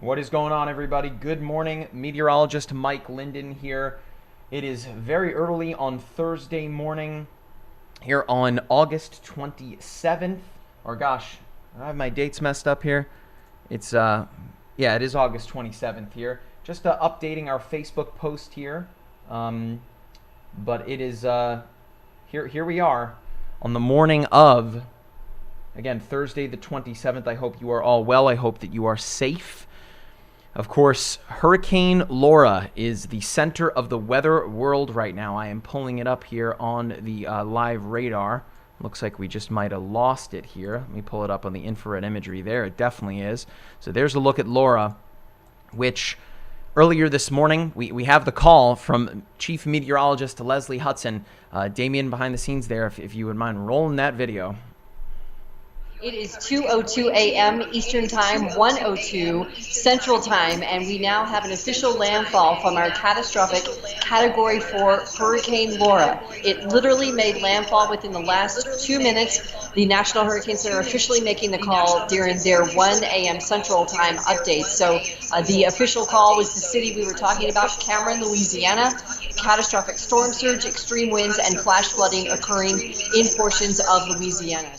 What is going on, everybody? Good morning. Meteorologist Mike Linden here. It is very early on Thursday morning here on August 27th. Or gosh, I have my dates messed up here. It's it is August 27th here. Just updating our Facebook post here. But it is here we are on the morning of, again, Thursday the 27th. I hope you are all well. I hope that you are safe. Of course, Hurricane Laura is the center of the weather world right now. I am pulling it up here on the live radar. Looks like we just might have lost it here. Let me pull it up on the infrared imagery there. It definitely is. So there's a look at Laura, which earlier this morning, we have the call from Chief Meteorologist Leslie Hudson. Damien behind the scenes there, if you would mind rolling that video. It is 2:02 a.m. Eastern Time, 1:02 Central Time, and we now have an official landfall from our catastrophic Category 4 Hurricane Laura. It literally made landfall within the last 2 minutes. The National Hurricane Center officially making the call during their 1 a.m. Central Time update. So the official call was the city we were talking about, Cameron, Louisiana. Catastrophic storm surge, extreme winds, and flash flooding occurring in portions of Louisiana.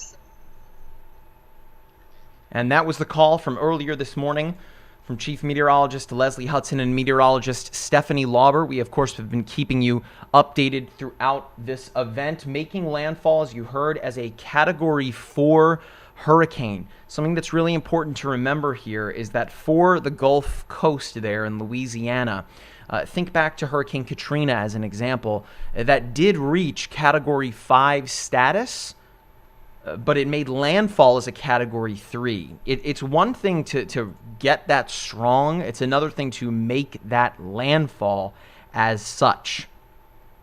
And that was the call from earlier this morning from Chief Meteorologist Leslie Hudson and Meteorologist Stephanie Lauber. We, of course, have been keeping you updated throughout this event, making landfall, as you heard, as a Category 4 hurricane. Something that's really important to remember here is that for the Gulf Coast there in Louisiana, think back to Hurricane Katrina as an example, that did reach Category 5 status, but it made landfall as a Category 3. It's one thing to get that strong. It's another thing to make that landfall as such.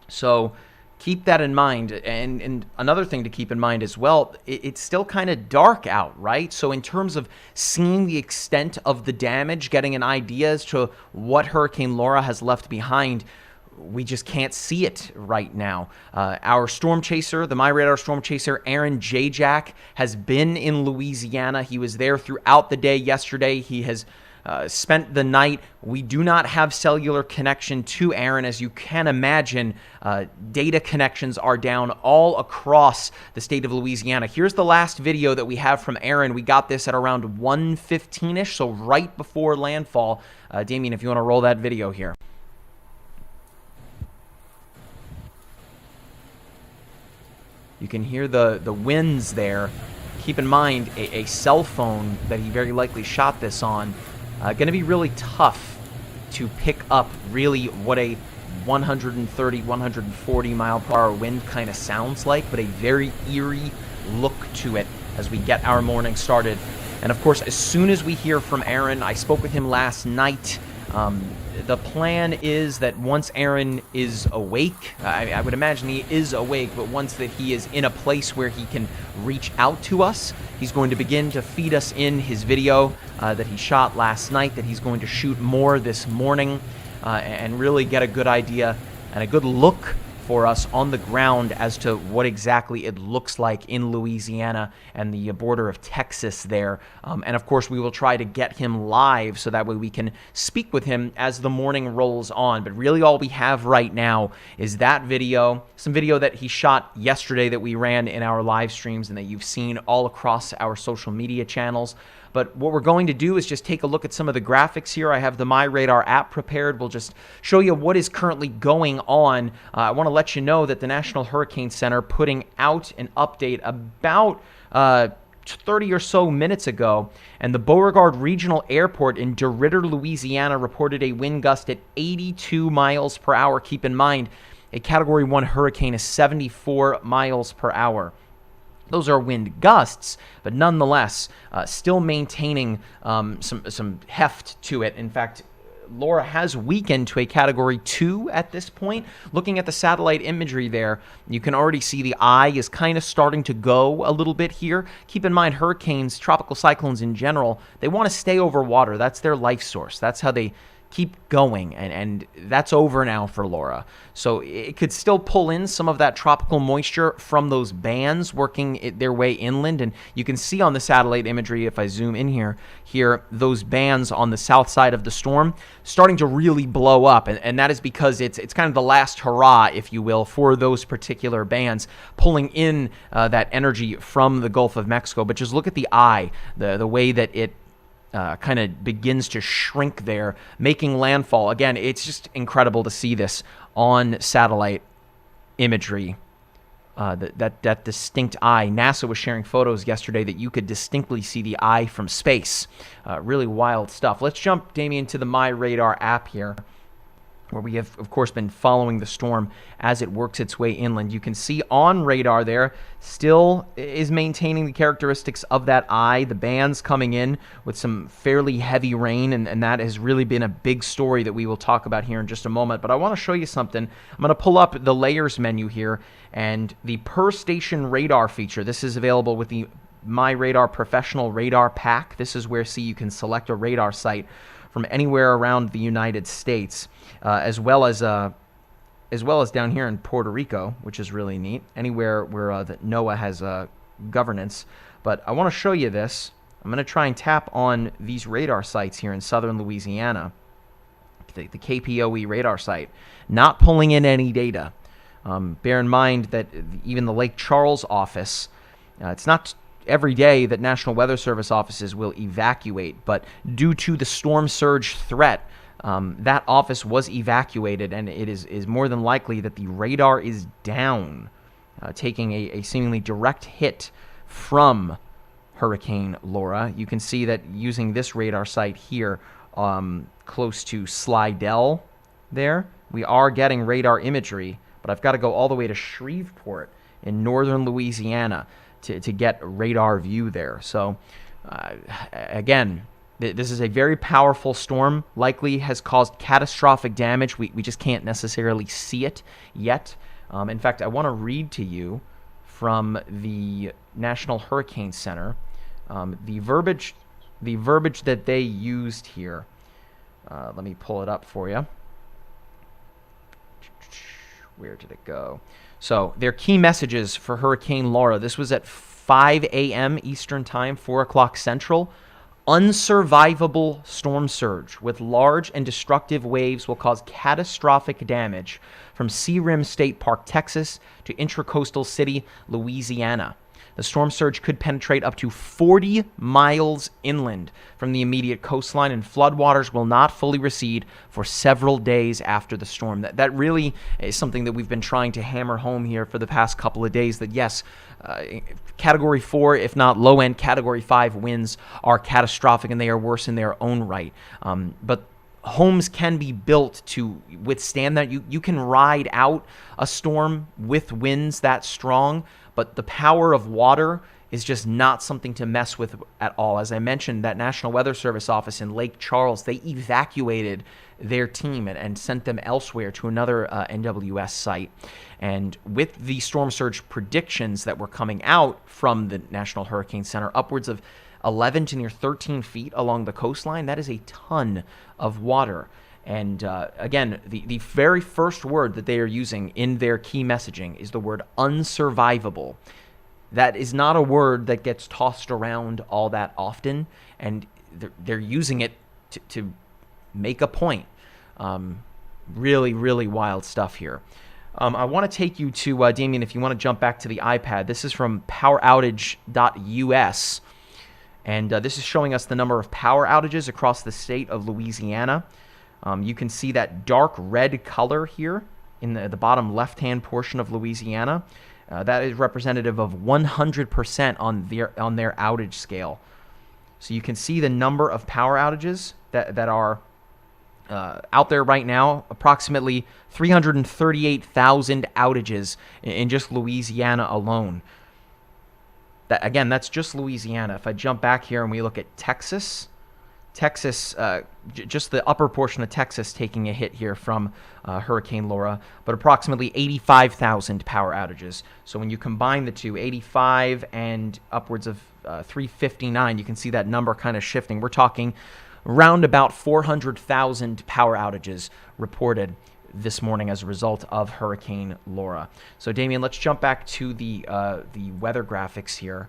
So keep that in mind. And another thing to keep in mind as well, it's still kind of dark out, right? So in terms of seeing the extent of the damage, getting an idea as to what Hurricane Laura has left behind, we just can't see it right now. Our storm chaser, the MyRadar storm chaser, Aaron Jack, has been in Louisiana. He was there throughout the day yesterday. He has spent the night. We do not have cellular connection to Aaron. As you can imagine, data connections are down all across the state of Louisiana. Here's the last video that we have from Aaron. We got this at around 1:15-ish, so right before landfall. Damien, if you want to roll that video here. You can hear the winds there. Keep in mind, a cell phone that he very likely shot this on, going to be really tough to pick up really what a 130, 140 mile per hour wind kind of sounds like, but a very eerie look to it as we get our morning started. And of course, as soon as we hear from Aaron, I spoke with him last night. The plan is that once Aaron is awake, I would imagine he is awake, but once that he is in a place where he can reach out to us, he's going to begin to feed us in his video that he shot last night, that he's going to shoot more this morning, and really get a good idea and a good look for us on the ground as to what exactly it looks like in Louisiana and the border of Texas there. And of course, we will try to get him live so that way we can speak with him as the morning rolls on. But really all we have right now is that video, some video that he shot yesterday that we ran in our live streams and that you've seen all across our social media channels. But what we're going to do is just take a look at some of the graphics here. I have the MyRadar app prepared. We'll just show you what is currently going on. I want to let you know that the National Hurricane Center putting out an update about 30 or so minutes ago, and the Beauregard Regional Airport in DeRidder, Louisiana reported a wind gust at 82 miles per hour. Keep in mind, a Category 1 hurricane is 74 miles per hour. Those are wind gusts, but nonetheless, still maintaining some heft to it. In fact, Laura has weakened to a Category 2 at this point. Looking at the satellite imagery there, you can already see the eye is kind of starting to go a little bit here. Keep in mind, hurricanes, tropical cyclones in general, they want to stay over water. That's their life source. That's how they keep going, and that's over now for Laura. So it could still pull in some of that tropical moisture from those bands working their way inland, and you can see on the satellite imagery, if I zoom in here, those bands on the south side of the storm starting to really blow up, and that is because it's kind of the last hurrah, if you will, for those particular bands, pulling in that energy from the Gulf of Mexico. But just look at the eye, the way that it kind of begins to shrink there, making landfall. Again, it's just incredible to see this on satellite imagery. That distinct eye. NASA was sharing photos yesterday that you could distinctly see the eye from space. Really wild stuff. Let's jump, Damien, to the My Radar app here, where we have, of course, been following the storm as it works its way inland. You can see on radar there still is maintaining the characteristics of that eye, the bands coming in with some fairly heavy rain, and that has really been a big story that we will talk about here in just a moment. But I want to show you something. I'm going to pull up the layers menu here and the per station radar feature. This is available with the My Radar Professional Radar Pack. This is where, you can select a radar site from anywhere around the United States, as well as down here in Puerto Rico, which is really neat. Anywhere where that NOAA has governance. But I want to show you this. I'm going to try and tap on these radar sites here in southern Louisiana. The KPOE radar site, not pulling in any data. Bear in mind that even the Lake Charles office, it's not every day that National Weather Service offices will evacuate, but due to the storm surge threat, that office was evacuated, and it is more than likely that the radar is down, taking a seemingly direct hit from Hurricane Laura. You can see that using this radar site here, close to Slidell there, we are getting radar imagery, but I've got to go all the way to Shreveport in northern Louisiana to get radar view there. So again, this is a very powerful storm, likely has caused catastrophic damage. We just can't necessarily see it yet. In fact, I want to read to you from the National Hurricane Center the verbiage that they used here. Let me pull it up for you. Where did it go? So their key messages for Hurricane Laura. This was at 5 a.m. Eastern Time, 4 o'clock Central. Unsurvivable storm surge with large and destructive waves will cause catastrophic damage from Sea Rim State Park, Texas to Intracoastal City, Louisiana. The storm surge could penetrate up to 40 miles inland from the immediate coastline, and floodwaters will not fully recede for several days after the storm. That really is something that we've been trying to hammer home here for the past couple of days, that yes, Category 4, if not low-end Category 5 winds are catastrophic, and they are worse in their own right. But homes can be built to withstand that. You can ride out a storm with winds that strong, but the power of water is just not something to mess with at all. As I mentioned, that National Weather Service office in Lake Charles, they evacuated their team and sent them elsewhere to another NWS site. And with the storm surge predictions that were coming out from the National Hurricane Center, upwards of 11 to near 13 feet along the coastline, that is a ton of water. And again, the very first word that they are using in their key messaging is the word unsurvivable. That is not a word that gets tossed around all that often, and they're using it to make a point. Really, really wild stuff here. I want to take you to, Damien, if you want to jump back to the iPad. This is from poweroutage.us, and this is showing us the number of power outages across the state of Louisiana. You can see that dark red color here in the bottom left-hand portion of Louisiana. That is representative of 100% on their outage scale. So you can see the number of power outages that are out there right now, approximately 338,000 outages in just Louisiana alone. That's just Louisiana. If I jump back here and we look at Texas, just the upper portion of Texas taking a hit here from Hurricane Laura, but approximately 85,000 power outages. So when you combine the two, 85 and upwards of 359, you can see that number kind of shifting. We're talking Around about 400,000 power outages reported this morning as a result of Hurricane Laura. So, Damien, let's jump back to the weather graphics here,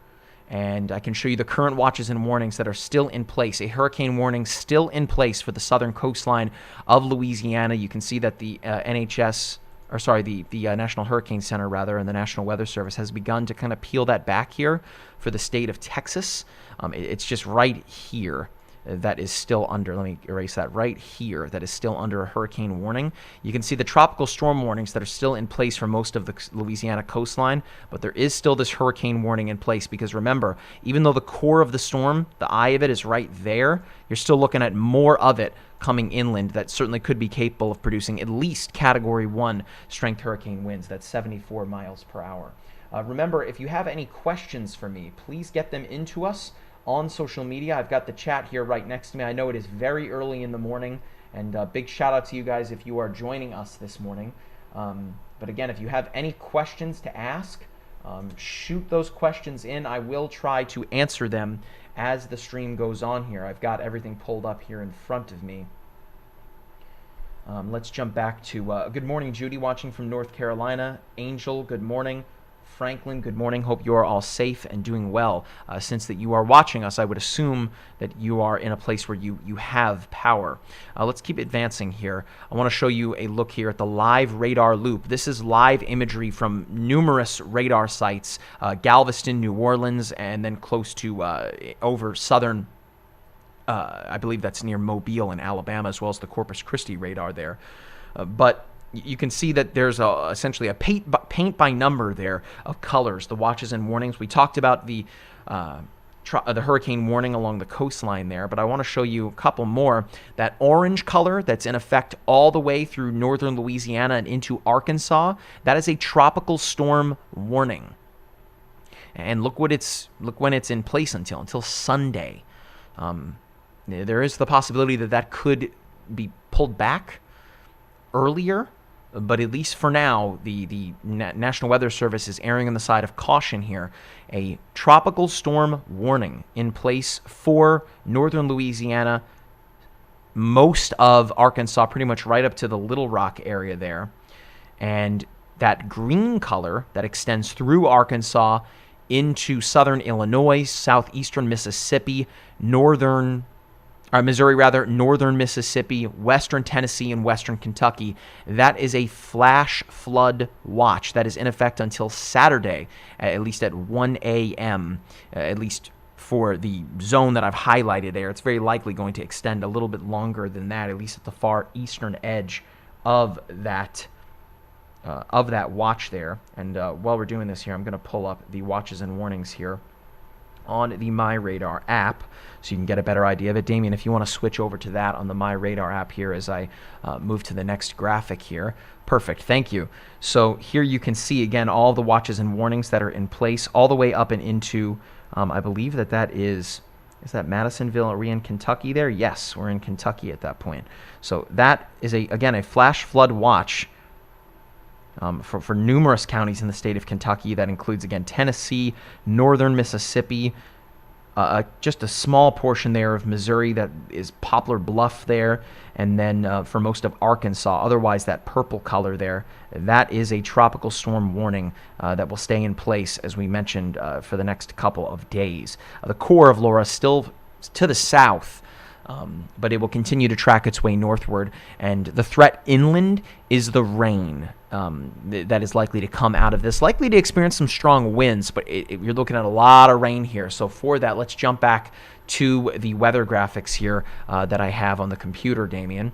and I can show you the current watches and warnings that are still in place. A hurricane warning still in place for the southern coastline of Louisiana. You can see that the the National Hurricane Center, and the National Weather Service has begun to kind of peel that back here for the state of Texas. It's just right here that is still under, let me erase that, right here, that is still under a hurricane warning. You can see the tropical storm warnings that are still in place for most of the Louisiana coastline, but there is still this hurricane warning in place because remember, even though the core of the storm, the eye of it is right there, you're still looking at more of it coming inland that certainly could be capable of producing at least Category 1 strength hurricane winds. That's 74 miles per hour. Remember, if you have any questions for me, please get them into us on social media. I've got the chat here right next to me. I know it is very early in the morning, and big shout out to you guys if you are joining us this morning. But again, if you have any questions to ask, shoot those questions in. I will try to answer them as the stream goes on here. I've got everything pulled up here in front of me. Let's jump back to good morning, Judy, watching from North Carolina. Angel, good morning. Franklin, good morning. Hope you are all safe and doing well. Since that you are watching us, I would assume that you are in a place where you have power. Let's keep advancing here. I want to show you a look here at the live radar loop. This is live imagery from numerous radar sites, Galveston, New Orleans, and then close to over southern, I believe that's near Mobile in Alabama, as well as the Corpus Christi radar there. But you can see that there's essentially a paint by number there of colors, the watches and warnings. We talked about the hurricane warning along the coastline there, but I want to show you a couple more. That orange color that's in effect all the way through northern Louisiana and into Arkansas, that is a tropical storm warning. And look when it's in place until Sunday. There is the possibility that could be pulled back earlier, but at least for now, the National Weather Service is erring on the side of caution here. A tropical storm warning in place for northern Louisiana, most of Arkansas, pretty much right up to the Little Rock area there. And that green color that extends through Arkansas into southern Illinois, southeastern Mississippi, northern Mississippi, western Tennessee, and western Kentucky. That is a flash flood watch that is in effect until Saturday, at least at 1 a.m., at least for the zone that I've highlighted there. It's very likely going to extend a little bit longer than that, at least at the far eastern edge of that watch there. And while we're doing this here, I'm going to pull up the watches and warnings here on the MyRadar app so you can get a better idea of it. Damien, if you want to switch over to that on the MyRadar app here as I move to the next graphic here. Perfect, thank you. So here you can see again all the watches and warnings that are in place all the way up and into, I believe that is that Madisonville? Are we in Kentucky there? Yes, we're in Kentucky at that point. So that is again a flash flood watch for numerous counties in the state of Kentucky. That includes, again, Tennessee, northern Mississippi, just a small portion there of Missouri, that is Poplar Bluff there, and then for most of Arkansas. Otherwise, that purple color there, that is a tropical storm warning that will stay in place, as we mentioned, for the next couple of days. The core of Laura still to the south, but it will continue to track its way northward, and the threat inland is the rain that is likely to come out of this, likely to experience some strong winds, but you're looking at a lot of rain here. So for that, let's jump back to the weather graphics here that I have on the computer, Damien.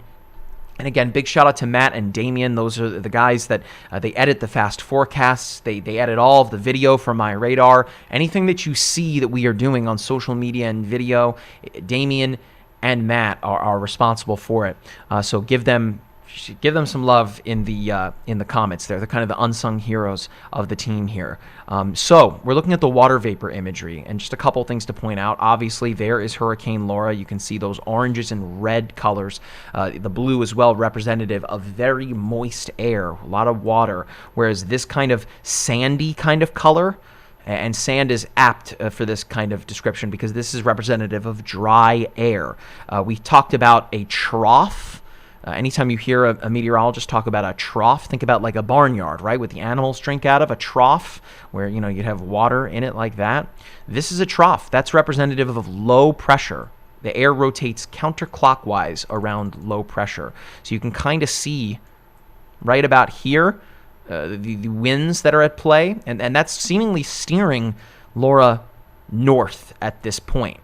And again, big shout out to Matt and Damien. Those are the guys that they edit the fast forecasts. They edit all of the video for MyRadar. Anything that you see that we are doing on social media and video, Damien and Matt are responsible for it. So give them some love in the comments there. They're kind of the unsung heroes of the team here. So we're looking at the water vapor imagery, and just a couple things to point out. Obviously, there is Hurricane Laura. You can see those oranges and red colors. The blue is well representative of very moist air, a lot of water, whereas this kind of sandy kind of color, And sand is apt for this kind of description because this is representative of dry air. We talked about a trough. Anytime you hear a meteorologist talk about a trough, think about like a barnyard, right? With the animals drink out of a trough where, you'd have water in it like that. This is a trough. That's representative of low pressure. The air rotates counterclockwise around low pressure. So you can kind of see right about here the winds that are at play, and that's seemingly steering Laura north at this point.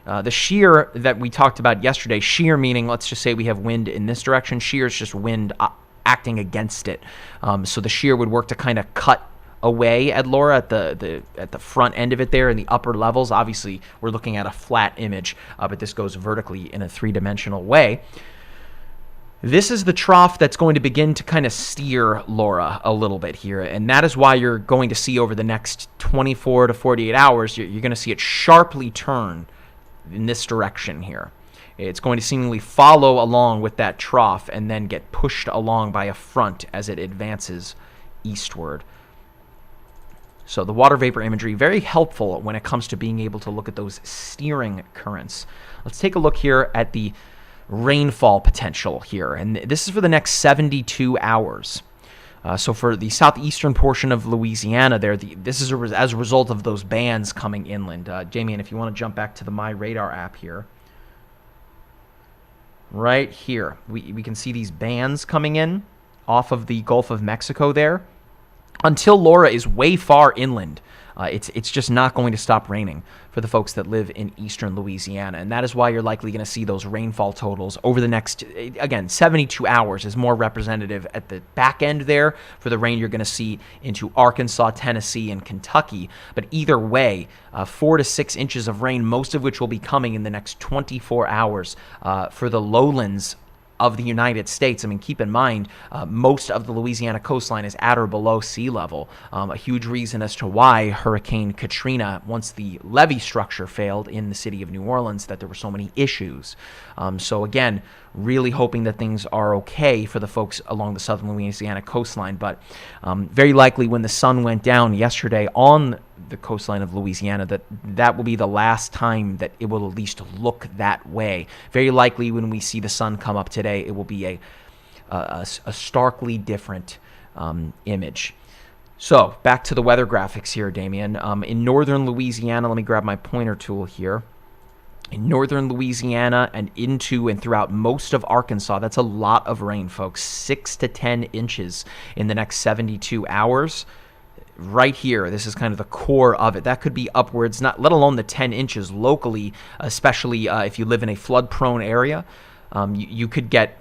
The shear that we talked about yesterday, shear meaning, let's just say we have wind in this direction, shear is just wind acting against it. So the shear would work to kind of cut away at Laura at the front end of it there in the upper levels. Obviously, we're looking at a flat image, but this goes vertically in a three-dimensional way. This is the trough that's going to begin to kind of steer Laura a little bit here, and that is why you're going to see over the next 24 to 48 hours, you're going to see it sharply turn in this direction here. It's going to seemingly follow along with that trough and then get pushed along by a front as it advances eastward. So the water vapor imagery, very helpful when it comes to being able to look at those steering currents. Let's take a look here at the rainfall potential here, and this is for the next 72 hours. So for the southeastern portion of Louisiana there, this is as a result of those bands coming inland. Jamie, and if you want to jump back to the My Radar app here. Right here, we can see these bands coming in off of the Gulf of Mexico there. Until Laura is way far inland, it's just not going to stop raining for the folks that live in eastern Louisiana. And that is why you're likely going to see those rainfall totals over the next, again, 72 hours is more representative at the back end there for the rain you're going to see into Arkansas, Tennessee, and Kentucky. But either way, 4 to 6 inches of rain, most of which will be coming in the next 24 hours for the lowlands of the United States. I mean, keep in mind, most of the Louisiana coastline is at or below sea level. A huge reason as to why Hurricane Katrina, once the levee structure failed in the city of New Orleans, that there were so many issues. So again, really hoping that things are okay for the folks along the southern Louisiana coastline. But very likely when the sun went down yesterday on the coastline of Louisiana, that will be the last time that it will at least look that way. Very likely when we see the sun come up today, it will be a starkly different image. So back to the weather graphics here, Damien. In northern Louisiana, let me grab my pointer tool here. In northern Louisiana and into and throughout most of Arkansas, that's a lot of rain, folks. 6 to 10 inches in the next 72 hours. Right here, this is kind of the core of it. That could be upwards, not let alone the 10 inches locally, especially if you live in a flood-prone area. You could get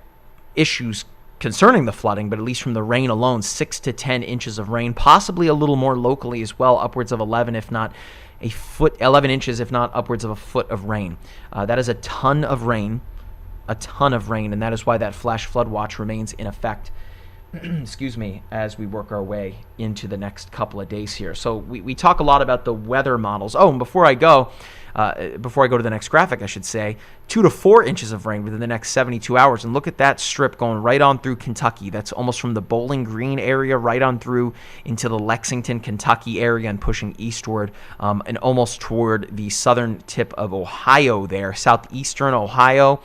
issues concerning the flooding, but at least from the rain alone, 6 to 10 inches of rain, possibly a little more locally as well, upwards of 11, if not a foot, 11 inches, if not upwards of a foot of rain. That is a ton of rain, and that is why that flash flood watch remains in effect. Excuse me, as we work our way into the next couple of days here. So we talk a lot about the weather models. Oh, and before I go to the next graphic, I should say, 2 to 4 inches of rain within the next 72 hours. And look at that strip going right on through Kentucky. That's almost from the Bowling Green area right on through into the Lexington, Kentucky area and pushing eastward and almost toward the southern tip of Ohio there, southeastern Ohio.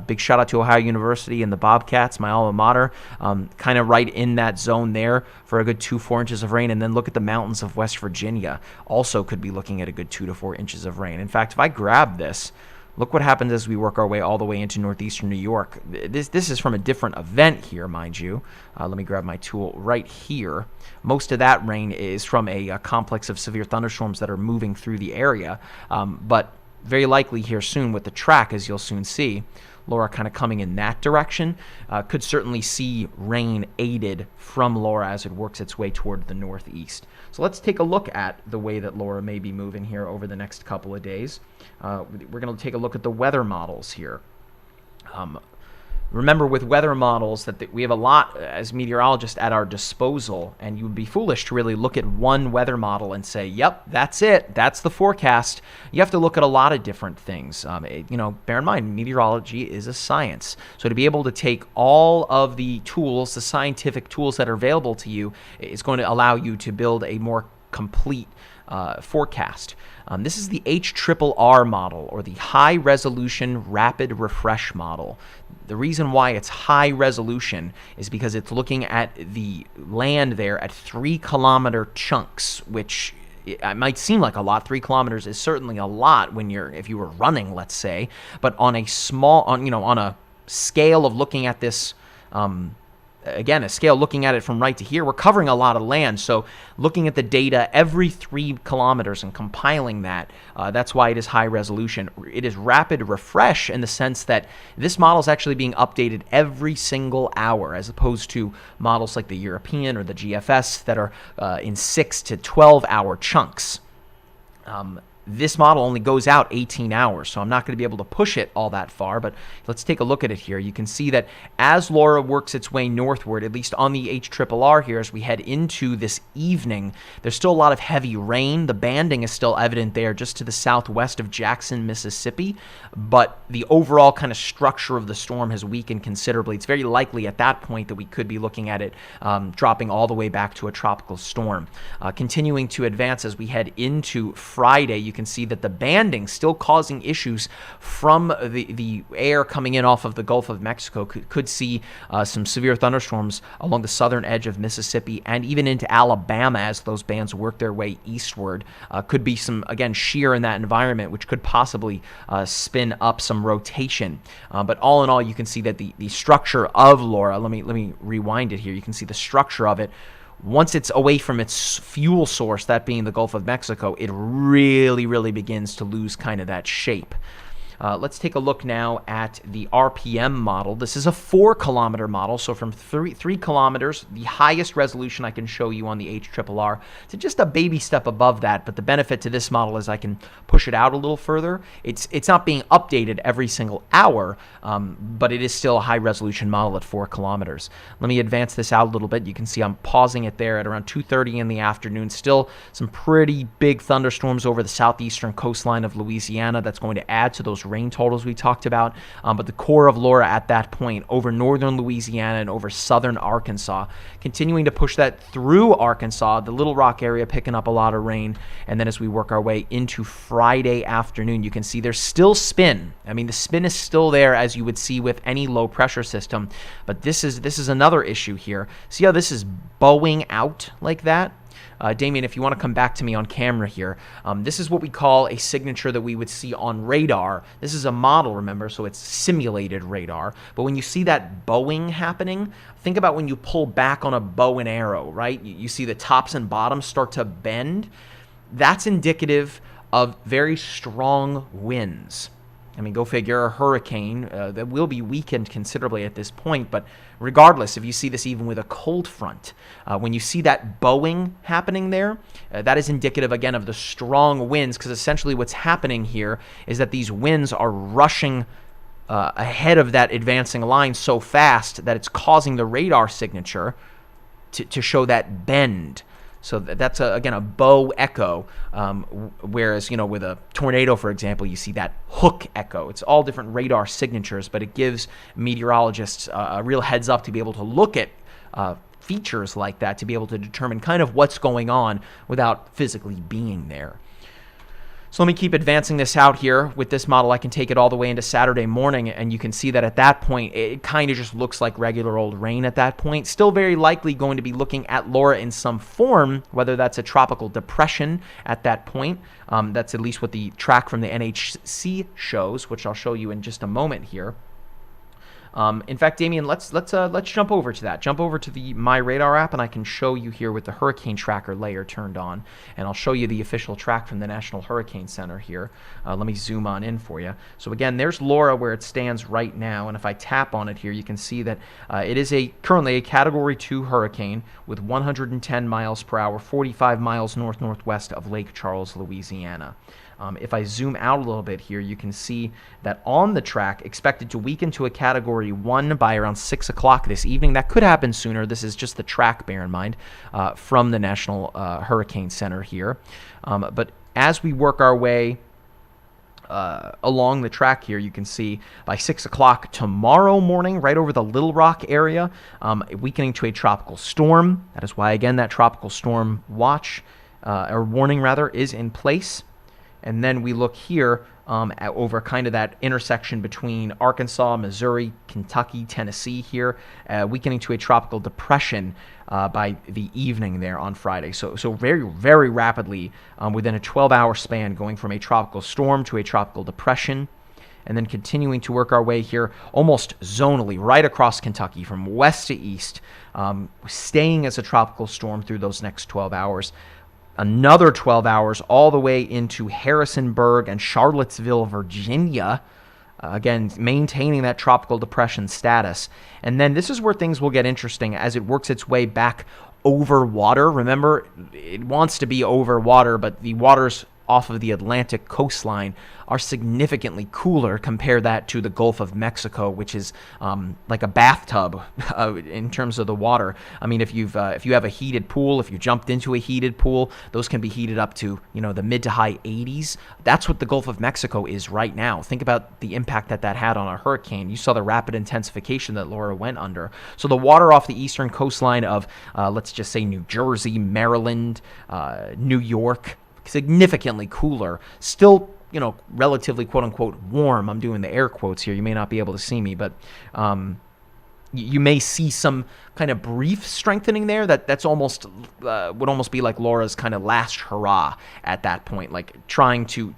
Big shout out to Ohio University and the Bobcats, my alma mater, kind of right in that zone there for a good 2-4 inches of rain. And then look at the mountains of West Virginia. Also could be looking at a good 2 to 4 inches of rain. In fact, if I grab this, look what happens as we work our way all the way into northeastern New York. This is from a different event here, mind you. Let me grab my tool right here. Most of that rain is from a complex of severe thunderstorms that are moving through the area. But very likely here soon with the track, as you'll soon see, Laura kind of coming in that direction, could certainly see rain aided from Laura as it works its way toward the northeast. So let's take a look at the way that Laura may be moving here over the next couple of days. We're going to take a look at the weather models here. Remember, with weather models, that we have a lot as meteorologists at our disposal, and you would be foolish to really look at one weather model and say, yep, that's it, that's the forecast. You have to look at a lot of different things. Bear in mind, meteorology is a science. So to be able to take all of the tools, the scientific tools that are available to you, is going to allow you to build a more complete forecast. This is the HRRR model, or the High Resolution Rapid Refresh model. The reason why it's high resolution is because it's looking at the land there at 3-kilometer chunks, which it might seem like a lot. 3 kilometers is certainly a lot if you were running, let's say, but on a scale of looking at this, again, a scale looking at it from right to here, we're covering a lot of land. So looking at the data every 3 kilometers and compiling that, that's why it is high resolution. It is rapid refresh in the sense that this model is actually being updated every single hour, as opposed to models like the European or the GFS that are in 6 to 12-hour chunks. This model only goes out 18 hours, so I'm not going to be able to push it all that far, but let's take a look at it here. You can see that as Laura works its way northward, at least on the HRRR here, as we head into this evening, there's still a lot of heavy rain. The banding is still evident there just to the southwest of Jackson, Mississippi, but the overall kind of structure of the storm has weakened considerably. It's very likely at that point that we could be looking at it dropping all the way back to a tropical storm. Continuing to advance as we head into Friday, you can see that the banding still causing issues from the air coming in off of the Gulf of Mexico. Could see some severe thunderstorms along the southern edge of Mississippi and even into Alabama as those bands work their way eastward. Could be some, again, shear in that environment, which could possibly spin up some rotation. But all in all, you can see that the structure of Laura, let me rewind it here. You can see the structure of it. Once it's away from its fuel source, that being the Gulf of Mexico, it really begins to lose kind of that shape. Let's take a look now at the RPM model. This is a 4-kilometer model, so from 3 kilometers, the highest resolution I can show you on the HRRR, to just a baby step above that. But the benefit to this model is I can push it out a little further. It's not being updated every single hour, but it is still a high-resolution model at 4 kilometers. Let me advance this out a little bit. You can see I'm pausing it there at around 2:30 in the afternoon. Still some pretty big thunderstorms over the southeastern coastline of Louisiana. That's going to add to those rain totals we talked about, but the core of Laura at that point over northern Louisiana and over southern Arkansas, continuing to push that through Arkansas, the Little Rock area picking up a lot of rain, and then as we work our way into Friday afternoon, you can see there's still spin. I mean, the spin is still there, as you would see with any low pressure system, but this is another issue here. See how this is bowing out like that? Damien, if you want to come back to me on camera here, this is what we call a signature that we would see on radar. This is a model, remember, so it's simulated radar. But when you see that bowing happening, think about when you pull back on a bow and arrow, right? You see the tops and bottoms start to bend. That's indicative of very strong winds. I mean, go figure, a hurricane that will be weakened considerably at this point, but regardless, if you see this even with a cold front, when you see that bowing happening there, that is indicative, again, of the strong winds, because essentially what's happening here is that these winds are rushing ahead of that advancing line so fast that it's causing the radar signature to show that bend. So that's, again, a bow echo, whereas, with a tornado, for example, you see that hook echo. It's all different radar signatures, but it gives meteorologists a real heads up to be able to look at features like that, to be able to determine kind of what's going on without physically being there. So let me keep advancing this out here. With this model, I can take it all the way into Saturday morning, and you can see that at that point, it kind of just looks like regular old rain at that point. Still very likely going to be looking at Laura in some form, whether that's a tropical depression at that point. That's at least what the track from the NHC shows, which I'll show you in just a moment here. In fact, Damien, let's jump over to that. Jump over to the My Radar app, and I can show you here with the hurricane tracker layer turned on, and I'll show you the official track from the National Hurricane Center here. Let me zoom on in for you. So again, there's Laura where it stands right now, and if I tap on it here, you can see that it is currently a Category 2 hurricane with 110 miles per hour, 45 miles north-northwest of Lake Charles, Louisiana. If I zoom out a little bit here, you can see that on the track, expected to weaken to a Category 1 by around 6 o'clock this evening. That could happen sooner. This is just the track, bear in mind, from the National Hurricane Center here. But as we work our way along the track here, you can see by 6 o'clock tomorrow morning, right over the Little Rock area, weakening to a tropical storm. That is why, again, that tropical storm watch or warning rather, is in place. And then we look here over kind of that intersection between Arkansas, Missouri, Kentucky, Tennessee here, weakening to a tropical depression by the evening there on Friday. So very, very rapidly, within a 12-hour span, going from a tropical storm to a tropical depression, and then continuing to work our way here almost zonally right across Kentucky from west to east, staying as a tropical storm through those next 12 hours. Another 12 hours all the way into Harrisonburg and Charlottesville, Virginia, again, maintaining that tropical depression status. And then this is where things will get interesting as it works its way back over water. Remember, it wants to be over water, but the waters off of the Atlantic coastline are significantly cooler. Compare that to the Gulf of Mexico, which is like a bathtub in terms of the water. I mean, if you have a heated pool, if you jumped into a heated pool, those can be heated up to the mid to high 80s. That's what the Gulf of Mexico is right now. Think about the impact that had on a hurricane. You saw the rapid intensification that Laura went under. So the water off the eastern coastline of let's just say New Jersey, Maryland, New York, significantly cooler, still relatively quote-unquote warm. I'm doing the air quotes here. You may not be able to see me, but you may see some kind of brief strengthening there. That's almost would almost be like Laura's kind of last hurrah at that point, like trying to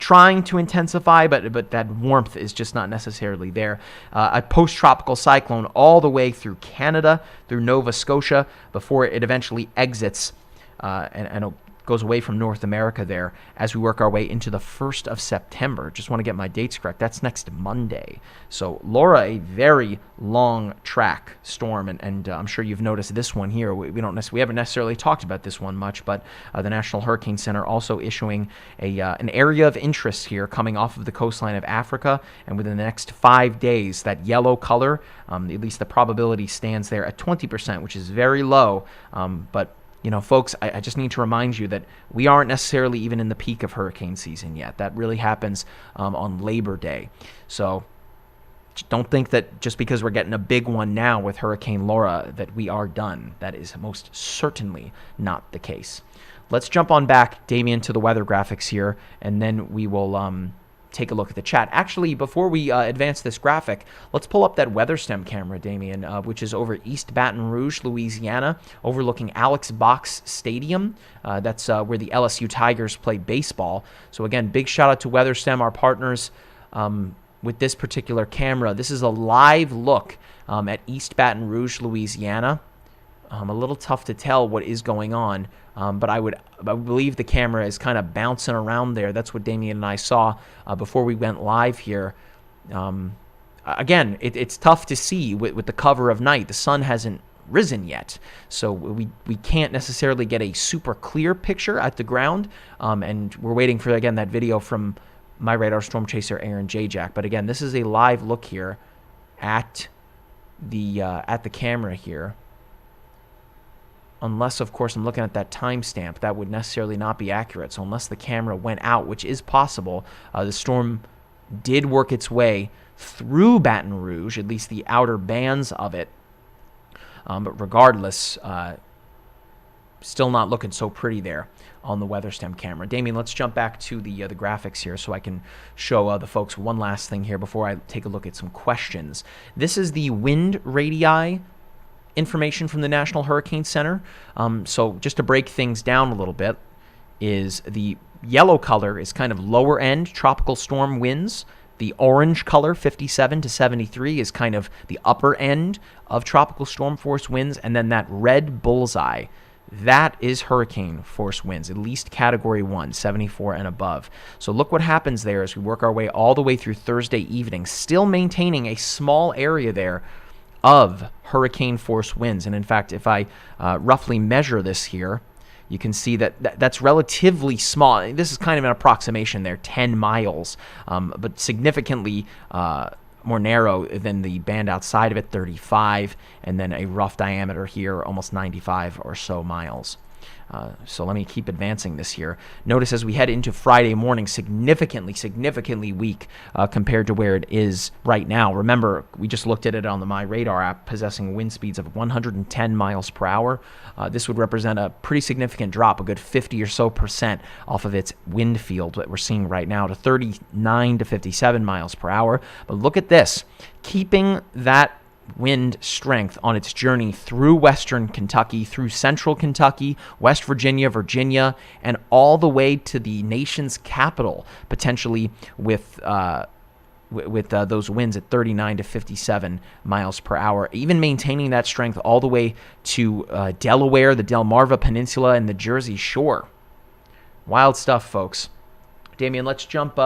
intensify, but that warmth is just not necessarily there. A post-tropical cyclone all the way through Canada, through Nova Scotia, before it eventually exits and goes away from North America there as we work our way into the 1st of September. Just want to get my dates correct. That's next Monday. So Laura, a very long track storm, and I'm sure you've noticed this one here. We haven't necessarily talked about this one much, but the National Hurricane Center also issuing an area of interest here coming off of the coastline of Africa, and within the next 5 days, that yellow color, at least the probability stands there at 20%, which is very low, but folks, I just need to remind you that we aren't necessarily even in the peak of hurricane season yet. That really happens on Labor Day. So don't think that just because we're getting a big one now with Hurricane Laura that we are done. That is most certainly not the case. Let's jump on back, Damien, to the weather graphics here, and then we will take a look at the chat. Actually, before we advance this graphic, let's pull up that WeatherStem camera, Damien, which is over East Baton Rouge, Louisiana, overlooking Alex Box Stadium. That's where the LSU Tigers play baseball. So again, big shout out to WeatherStem, our partners with this particular camera. This is a live look at East Baton Rouge, Louisiana. A little tough to tell what is going on, but I believe the camera is kind of bouncing around there. That's what Damien and I saw before we went live here. Again, it's tough to see with the cover of night. The sun hasn't risen yet, so we can't necessarily get a super clear picture at the ground, and we're waiting for, again, that video from my radar storm chaser Aaron Jajak. But again, this is a live look here at the camera here. Unless, of course, I'm looking at that timestamp, that would necessarily not be accurate. So unless the camera went out, which is possible, the storm did work its way through Baton Rouge, at least the outer bands of it. But regardless, still not looking so pretty there on the WeatherStem camera. Damien, let's jump back to the graphics here so I can show the folks one last thing here before I take a look at some questions. This is the wind radii information from the National Hurricane Center. So just to break things down a little bit, is the yellow color is kind of lower end tropical storm winds. The orange color, 57 to 73, is kind of the upper end of tropical storm force winds. And then that red bullseye, that is hurricane force winds, at least category 1, 74 and above. So look what happens there as we work our way all the way through Thursday evening, still maintaining a small area there of hurricane force winds. And in fact, if I roughly measure this here, you can see that's relatively small. This is kind of an approximation there, 10 miles, but significantly more narrow than the band outside of it, 35, and then a rough diameter here, almost 95 or so miles. So let me keep advancing this here. Notice as we head into Friday morning, significantly weak compared to where it is right now. Remember, we just looked at it on the My Radar app, possessing wind speeds of 110 miles per hour. This would represent a pretty significant drop, a good 50 or so percent off of its wind field that we're seeing right now to 39 to 57 miles per hour. But look at this, keeping that wind strength on its journey through western Kentucky, through central Kentucky, West Virginia, and all the way to the nation's capital, potentially with those winds at 39 to 57 miles per hour, even maintaining that strength all the way to Delaware, the Delmarva Peninsula, and the Jersey Shore. Wild stuff, folks. Damien, let's jump,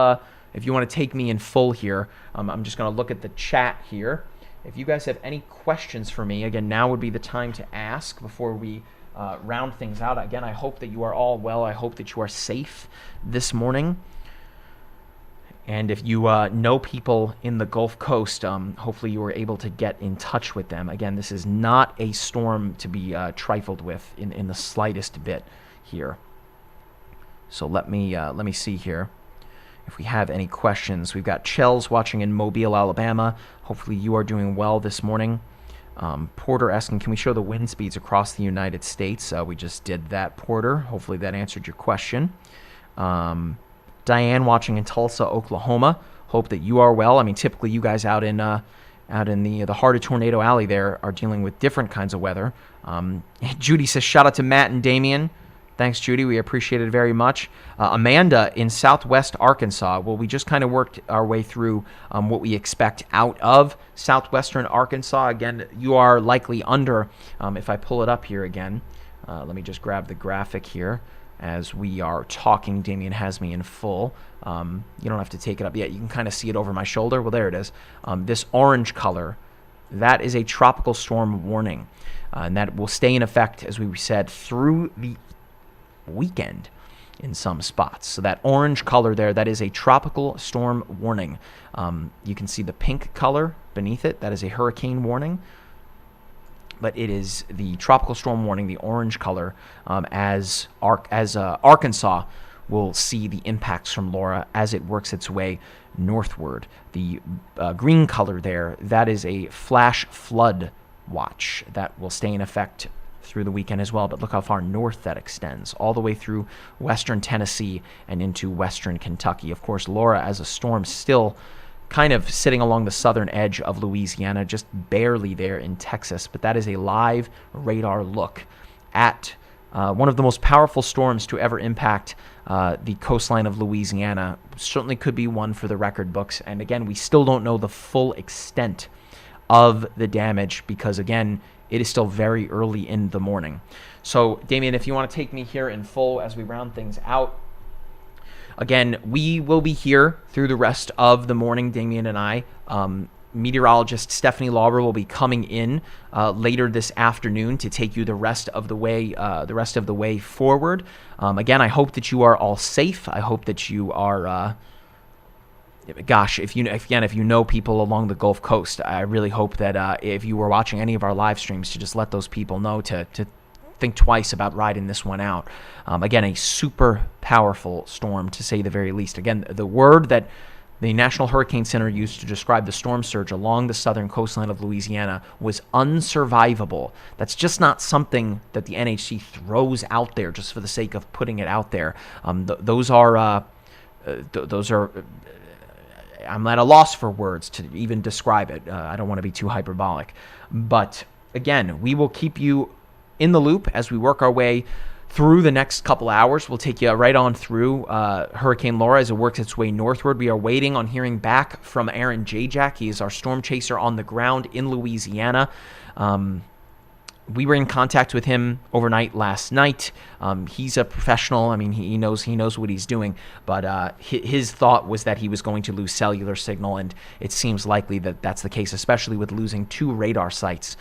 if you want to take me in full here. I'm just going to look at the chat here. If you guys have any questions for me, again, now would be the time to ask before we round things out. Again, I hope that you are all well. I hope that you are safe this morning. And if you know people in the Gulf Coast, hopefully you were able to get in touch with them. Again, this is not a storm to be trifled with in the slightest bit here. So let me see here. If we have any questions, we've got Chels watching in Mobile, Alabama. Hopefully you are doing well this morning. Porter asking, can we show the wind speeds across the United States? We just did that, Porter. Hopefully that answered your question. Diane watching in Tulsa, Oklahoma. Hope that you are well. I mean, typically you guys out in the heart of Tornado Alley there are dealing with different kinds of weather. Judy says, shout out to Matt and Damien. Thanks, Judy. We appreciate it very much. Amanda in southwest Arkansas. Well, we just kind of worked our way through what we expect out of southwestern Arkansas. Again, you are likely under, if I pull it up here again, let me just grab the graphic here as we are talking. Damien has me in full. You don't have to take it up yet. You can kind of see it over my shoulder. Well, there it is. This orange color, that is a tropical storm warning. And that will stay in effect, as we said, through the weekend in some spots. So that orange color there, that is a tropical storm warning. You can see the pink color beneath it. That is a hurricane warning. But it is the tropical storm warning, the orange color, as Arkansas will see the impacts from Laura as it works its way northward. The green color there, that is a flash flood watch that will stay in effect through the weekend as well, but look how far north that extends, all the way through western Tennessee and into western Kentucky. Of course, Laura as a storm still kind of sitting along the southern edge of Louisiana, just barely there in Texas, but that is a live radar look at one of the most powerful storms to ever impact the coastline of Louisiana. Certainly could be one for the record books, and again, we still don't know the full extent of the damage because, again, it is still very early in the morning. So, Damien, if you want to take me here in full as we round things out. Again, we will be here through the rest of the morning, Damien and I. Meteorologist Stephanie Lauber will be coming in later this afternoon to take you the rest of the way forward. Again, I hope that you are all safe. I hope that you are if you know people along the Gulf Coast, I really hope that if you were watching any of our live streams, to just let those people know to think twice about riding this one out. Again, a super powerful storm, to say the very least. Again, the word that the National Hurricane Center used to describe the storm surge along the southern coastline of Louisiana was unsurvivable. That's just not something that the NHC throws out there just for the sake of putting it out there. Those are I'm at a loss for words to even describe it. I don't want to be too hyperbolic. But again, we will keep you in the loop as we work our way through the next couple hours. We'll take you right on through Hurricane Laura as it works its way northward. We are waiting on hearing back from Aaron Jajak. He is our storm chaser on the ground in Louisiana. We were in contact with him overnight last night. He's a professional. I mean, he knows what he's doing. But his thought was that he was going to lose cellular signal, and it seems likely that that's the case, especially with losing 2 radar sites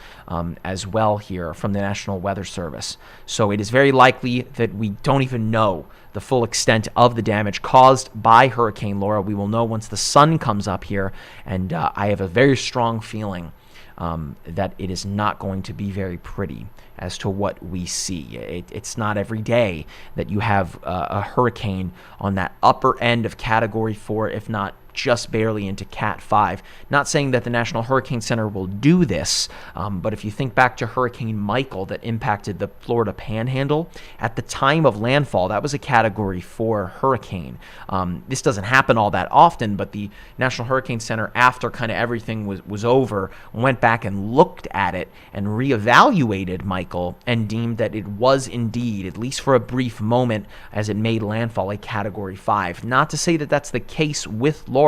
as well here from the National Weather Service. So it is very likely that we don't even know the full extent of the damage caused by Hurricane Laura. We will know once the sun comes up here, and I have a very strong feeling that it is not going to be very pretty. pretty as to what we see. It's not every day that you have a hurricane on that upper end of Category 4, if not just barely into Cat 5. Not saying that the National Hurricane Center will do this, but if you think back to Hurricane Michael that impacted the Florida Panhandle, at the time of landfall, that was a Category 4 hurricane. This doesn't happen all that often, but the National Hurricane Center, after kind of everything was over, went back and looked at it and reevaluated Michael and deemed that it was indeed, at least for a brief moment as it made landfall, a Category 5. Not to say that that's the case with Laura,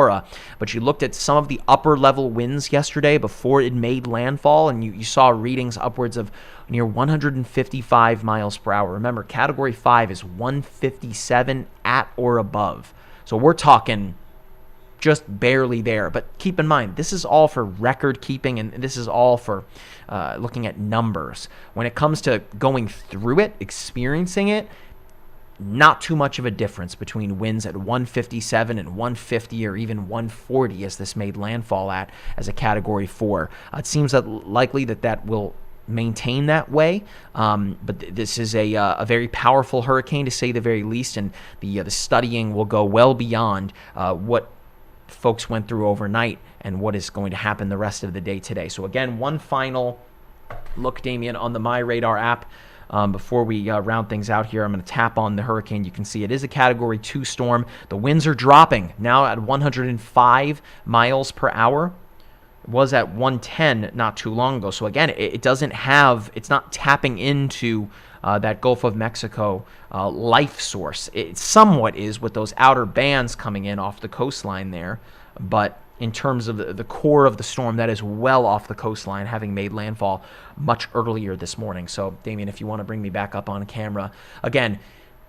but you looked at some of the upper level winds yesterday before it made landfall, and you saw readings upwards of near 155 miles per hour. Remember, Category 5 is 157 at or above. So we're talking just barely there. But keep in mind, this is all for record keeping, and this is all for looking at numbers. When it comes to going through it, experiencing it, not too much of a difference between winds at 157 and 150 or even 140 as this made landfall at as a Category 4. It seems that likely that will maintain that way, but this is a very powerful hurricane, to say the very least, and the studying will go well beyond what folks went through overnight and what is going to happen the rest of the day today. So again, one final look, Damien, on the My Radar app. Before we round things out here, I'm going to tap on the hurricane. You can see it is a Category 2 storm. The winds are dropping now at 105 miles per hour. It was at 110 not too long ago. So again, it's not tapping into that Gulf of Mexico life source. It somewhat is with those outer bands coming in off the coastline there, but in terms of the core of the storm, that is well off the coastline, having made landfall much earlier this morning. So, Damien, if you want to bring me back up on camera. Again,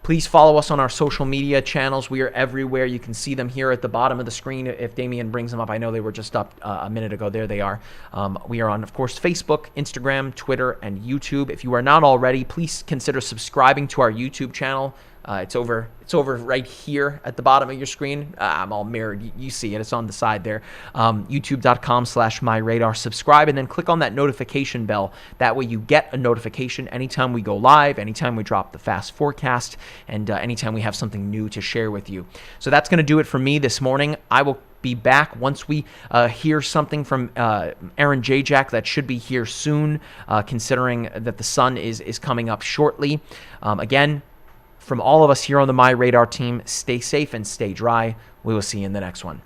please follow us on our social media channels. We are everywhere. You can see them here at the bottom of the screen if Damien brings them up. I know they were just up a minute ago. There they are. We are on, of course, Facebook, Instagram, Twitter, and YouTube. If you are not already, please consider subscribing to our YouTube channel. It's over right here at the bottom of your screen. I'm all mirrored. You see it. It's on the side there. YouTube.com/myradar. Subscribe and then click on that notification bell. That way you get a notification anytime we go live, anytime we drop the fast forecast, and anytime we have something new to share with you. So that's going to do it for me this morning. I will be back once we hear something from Aaron Jajak. That should be here soon, considering that the sun is coming up shortly. Again, from all of us here on the My Radar team, stay safe and stay dry. We will see you in the next one.